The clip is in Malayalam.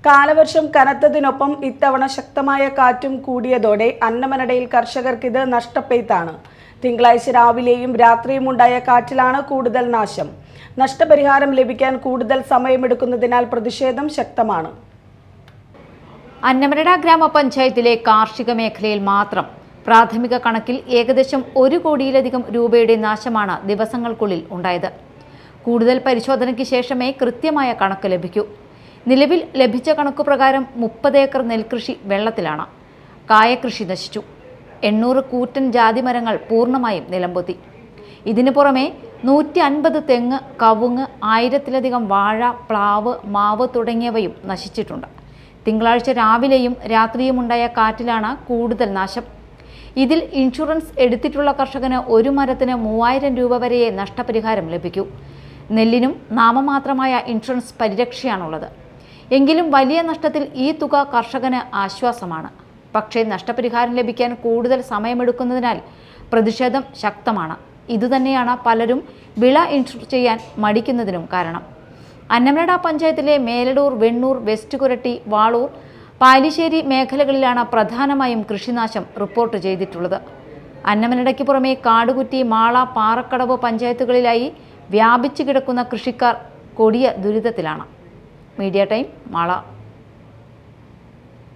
കാലവർഷം കനത്തതിനൊപ്പം ഇത്തവണ ശക്തമായ കാറ്റും കൂടിയതോടെ അന്നമനടയിൽ കർഷകർക്കിത് നഷ്ടപ്പെയ്ത്താണ്. തിങ്കളാഴ്ച രാവിലെയും രാത്രിയും ഉണ്ടായ കാറ്റിലാണ് കൂടുതൽ നാശം. നഷ്ടപരിഹാരം ലഭിക്കാൻ കൂടുതൽ സമയമെടുക്കുന്നതിനാൽ പ്രതിഷേധം ശക്തമാണ്. അന്നമനട ഗ്രാമപഞ്ചായത്തിലെ കാർഷിക മേഖലയിൽ മാത്രം പ്രാഥമിക കണക്കിൽ ഏകദേശം 1 കോടിയിലധികം രൂപയുടെ നാശമാണ് ദിവസങ്ങൾക്കുള്ളിൽ ഉണ്ടായത്. കൂടുതൽ പരിശോധനയ്ക്ക് ശേഷമേ കൃത്യമായ കണക്ക് ലഭിക്കൂ. നിലവിൽ ലഭിച്ച കണക്കുപ്രകാരം 30 ഏക്കർ നെൽകൃഷി വെള്ളത്തിലാണ്. കായകൃഷി നശിച്ചു. 800 കൂറ്റൻ ജാതിമരങ്ങൾ പൂർണ്ണമായും നിലംപൊത്തി. ഇതിനു പുറമെ 150 തെങ്ങ്, കവുങ്ങ്, 1000-ലധികം വാഴ, പ്ലാവ്, മാവ് തുടങ്ങിയവയും നശിച്ചിട്ടുണ്ട്. തിങ്കളാഴ്ച രാവിലെയും രാത്രിയുമുണ്ടായ കാറ്റിലാണ് കൂടുതൽ നാശം. ഇതിൽ ഇൻഷുറൻസ് എടുത്തിട്ടുള്ള കർഷകന് ഒരു മരത്തിന് 3000 രൂപ വരെയേ നഷ്ടപരിഹാരം ലഭിക്കൂ. നെല്ലിനും നാമമാത്രമായ ഇൻഷുറൻസ് പരിരക്ഷയാണുള്ളത്. എങ്കിലും വലിയ നഷ്ടത്തിൽ ഈ തുക കർഷകന് ആശ്വാസമാണ്. പക്ഷേ നഷ്ടപരിഹാരം ലഭിക്കാൻ കൂടുതൽ സമയമെടുക്കുന്നതിനാൽ പ്രതിഷേധം ശക്തമാണ്. ഇതുതന്നെയാണ് പലരും വിള ഇൻഷുർ ചെയ്യാൻ മടിക്കുന്നതിനും കാരണം. അന്നമനട പഞ്ചായത്തിലെ മേലടൂർ, വെണ്ണൂർ, വെസ്റ്റ് കുരട്ടി, വാളൂർ, പാലിശ്ശേരി മേഖലകളിലാണ് പ്രധാനമായും കൃഷിനാശം റിപ്പോർട്ട് ചെയ്തിട്ടുള്ളത്. അന്നമനടയ്ക്ക് പുറമെ കാടുകുറ്റി, മാള, പാറക്കടവ് പഞ്ചായത്തുകളിലായി വ്യാപിച്ചു കിടക്കുന്ന കൃഷിക്കാർ കൊടിയ ദുരിതത്തിലാണ്. Media time, Mala.